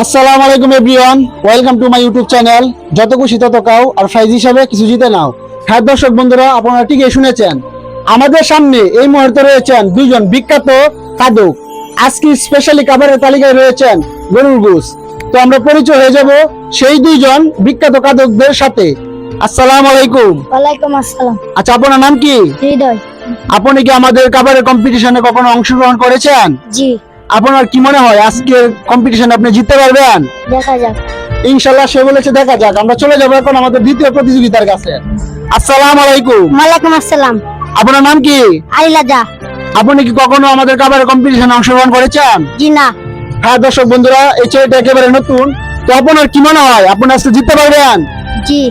আসসালামু আলাইকুম everyone, welcome to my YouTube channel যত খুশি তত কাও আর প্রাইজ হিসাবে কিছু জিতে নাও। হ্যাঁ দর্শক বন্ধুরা, আপনারা ঠিকই শুনেছেন, আমাদের সামনে এই মুহূর্তে রয়েছেন দুইজন বিখ্যাত কাদক। আজকে স্পেশালি খাবারের তালিকায় রয়েছেন গরুর গোস। তো আমরা পরিচয় হয়ে যাব সেই দুইজন বিখ্যাত কাদকদের সাথে। আসসালামু আলাইকুম। ওয়ালাইকুম আসসালাম। আচ্ছা, আপনার নাম কি? হৃদয়। আপনি কি আমাদের খাবারের কম্পিটিশনে কখনো অংশগ্রহণ করেছেন? জি। আপনার কি মনে হয় আজকের কম্পিটিশনে আপনি জিততে পারবেন? দেখা যাক। ইনশাআল্লাহ, সে বলেছে দেখা যাক। আমরা চলে যাবো এখন আমাদের দ্বিতীয় প্রতিযোগিতার কাছে। আসসালামু আলাইকুম। ওয়ালাইকুম আসসালাম। আপনার নাম কি? আইলাদা। আপনি কি কখনো আমাদের খাবারের কম্পিটিশনে অংশগ্রহণ করেছেন? জি না। হ্যাঁ দর্শক বন্ধুরা, এই ছেলেটা একেবারে নতুন। তো আপনার কি মনে হয় আপনি আজকে জিততে পারবেন? জি।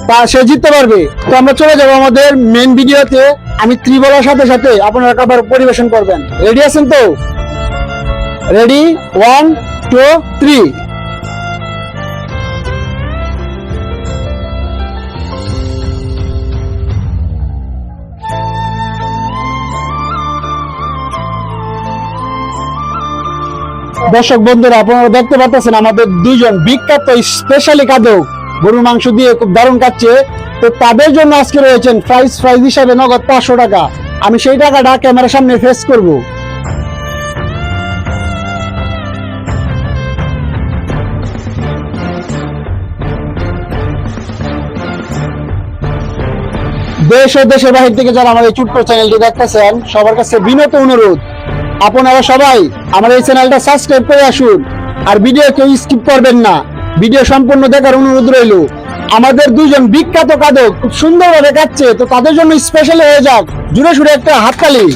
তা সে জিততে পারবে। তো আমরা চলে যাবো আমাদের মেইন ভিডিওতে। আমি 3 বলার সাথে সাথে আপনারা খাবার পরিবেশন করবেন। রেডি আছেন তো? রেডি, 1 2 3। দর্শক বন্ধুরা, আপনারা দেখতে পাচ্ছেন আমাদের দুইজন বিখ্যাত স্পেশালি খাদক গরুর মাংস দিয়ে খুব দারুণ খাচ্ছে। তো তাদের জন্য আজকে রয়েছেন প্রাইজ হিসাবে নগদ 500 টাকা। আমি সেই টাকাটা ক্যামেরার সামনে ফেস করব। দেশ ও দেশের বাহির থেকে যারা আমার এই ছোট্ট চ্যানেলটি দেখতেছেন, সবার কাছে বিনত অনুরোধ, আপনারা সবাই আমার এই চ্যানেলটা সাবস্ক্রাইব করে আসুন। আর ভিডিও কেউ স্কিপ করবেন না, ভিডিও সম্পূর্ণ দেখার অনুরোধ রইল। আমাদের দুজন বিখ্যাত কাদক খুব সুন্দরভাবে কাটছে, তো তাদের জন্য স্পেশাল হয়ে যাক জুড়ে সুরে একটা হাততালি।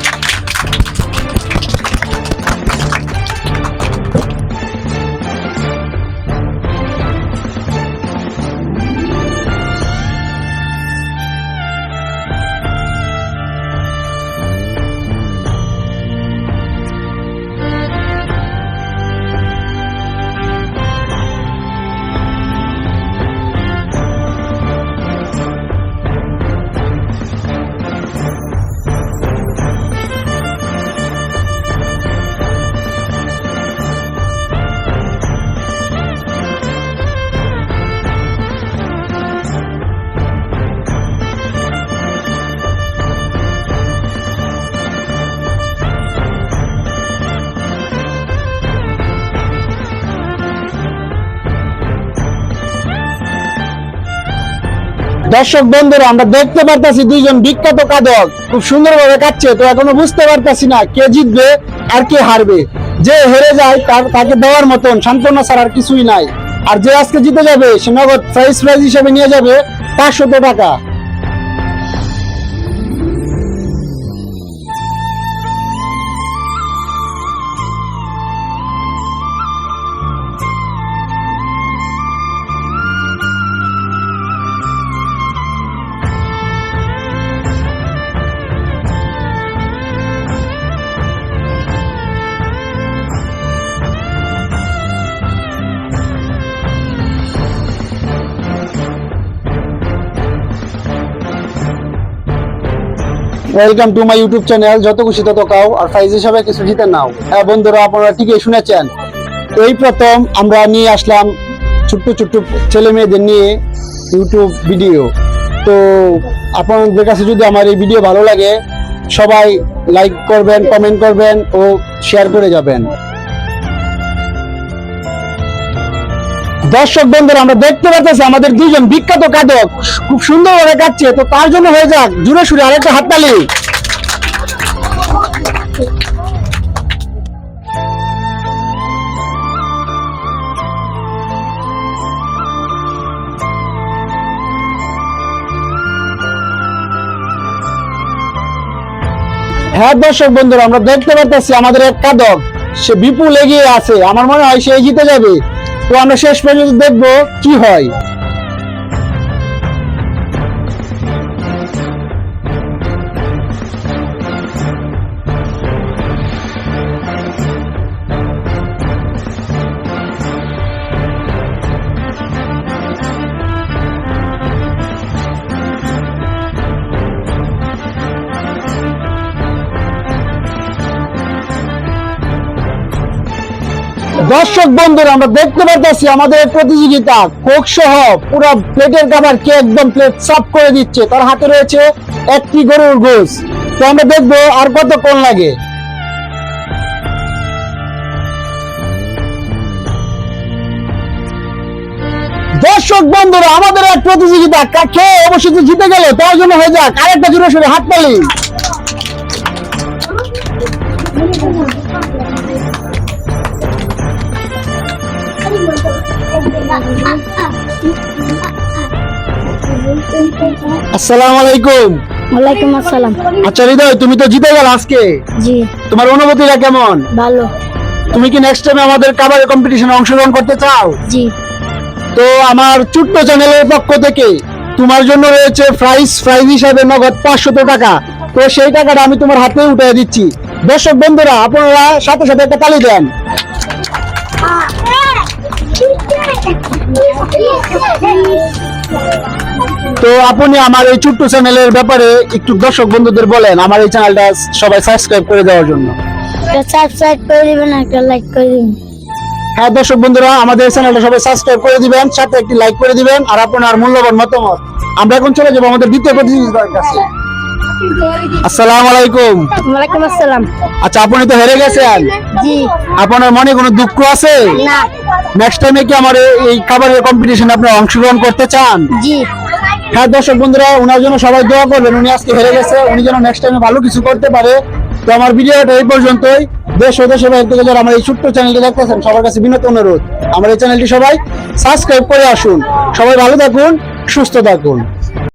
দর্শক বন্ধুরা, আমরা দেখতে পারতাছি দুইজন বিখ্যাত কাদক খুব সুন্দরভাবে কাটছে। তো এখনো বুঝতে পারতাছি না কে জিতবে আর কে হারবে। যে হেরে যায় তাকে দেওয়ার মতন সান্ত্বনা ছাড়া আর কিছুই নাই। আর যে আজকে জিতে যাবে সে নগদ প্রাইজ হিসেবে নিয়ে যাবে 500 টাকা। Welcome to my YouTube channel যত খুশি তত কাও আর প্রাইজ হিসাবে কিছু জিতে নাও। হ্যাঁ বন্ধুরা, আপনারা ঠিকই শুনেছেন, এই প্রথম আমরা নিয়ে আসলাম ছোট্ট ছোট্ট ছেলে মেয়েদের নিয়ে ইউটিউব ভিডিও। তো আপনাদের কাছে যদি আমার এই ভিডিও ভালো লাগে, সবাই লাইক করবেন, কমেন্ট করবেন ও শেয়ার করে যাবেন। দর্শক বন্ধুরা, আমরা দেখতে পাচ্ছি আমাদের দুইজন বিখ্যাত কাদক খুব সুন্দরভাবে কাটছে। তো তার জন্য হয়ে যাক জুড়ে সুরে আরেকটা হাততালি। হ্যাঁ দর্শক বন্ধুরা, আমরা দেখতে পাচ্ছি আমাদের এক কাদক সে বিপুল এগিয়ে আছে। আমার মনে হয় সে জিতে যাবে। তো আমরা শেষ পর্যন্ত দেখবো কি হয়। দর্শক বন্ধুরা, আমরা দেখতে পাচ্ছি আমাদের প্রতিযোগিতা কোক সহ পুরো প্লেটের খাবার কে একদম প্লেট সাফ করে দিচ্ছে। তার হাতে রয়েছে একটি গরুর গোশ। তো আমরা দেখবো আর কতক্ষণ লাগে। দর্শক বন্ধুরা, আমাদের এক প্রতিযোগিতা খেয়ে অবশ্যই জিতে গেল, তার জন্য হয়ে যাক আরেকটা জোরে সোরে হাততালি। আসসালামু আলাইকুম। ওয়ালাইকুম আসসালাম। আচ্ছা হৃদয়, তুমি তো জিতে গেল আজকে, জি তোমার অনুভূতিটা কেমন? ভালো। তুমি কি নেক্সট টাইম আমাদের কাবাডি কম্পিটিশনে অংশগ্রহণ করতে চাও? জি তো আমার ছোট্ট চ্যানেলের পক্ষ থেকে তোমার জন্য রয়েছে প্রাইজ হিসাবে নগদ 500 টাকা। তো সেই টাকাটা আমি তোমার হাতে উঠিয়ে দিচ্ছি। দর্শক বন্ধুরা, আপনারা সাথে সাথে একটা তালি দেন। তো আপনি আমার এই ছোট্ট চ্যানেলের ব্যাপারে একটু দর্শক বন্ধুদের বলেন, আমার এই চ্যানেলটা সবাই সাবস্ক্রাইব করে দেওয়ার জন্য। সাবস্ক্রাইব করে দিবেন, একটা লাইক করে দিবেন। হ্যাঁ দর্শক বন্ধুরা, আমাদের চ্যানেলটা সবাই সাবস্ক্রাইব করে দিবেন, সাথে একটি লাইক করে দিবেন, আর আপনার মূল্যবান মতামত। আমরা এখন চলে যাবো আমাদের দ্বিতীয় প্রতিযোগিতার কাছে। আসসালামু আলাইকুম। ওয়ালাইকুম আসসালাম। আচ্ছা, আপনি তো হেরে গেছেন, জি আপনার মনে কোনো দুঃখ আছে? না। নেক্সট টাইমে কি আমার এই খাবারের কম্পিটিশনে আপনি অংশগ্রহণ করতে চান? জি হ্যাঁ দর্শক বন্ধুরা, ওনার জন্য সবাই দোয়া করবেন, উনি আজকে হেরে গেছে, উনি যেন নেক্সট টাইমে ভালো কিছু করতে পারে। তো আমার ভিডিওটা এই পর্যন্তই। দেশ ও দেশের বাইরে থেকে যারা আমার এই ছোট্ট চ্যানেলটি দেখতেছেন, সবার কাছে বিনীত অনুরোধ, আমার এই চ্যানেলটি সবাই সাবস্ক্রাইব করে আসুন। সবাই ভালো থাকুন, সুস্থ থাকুন।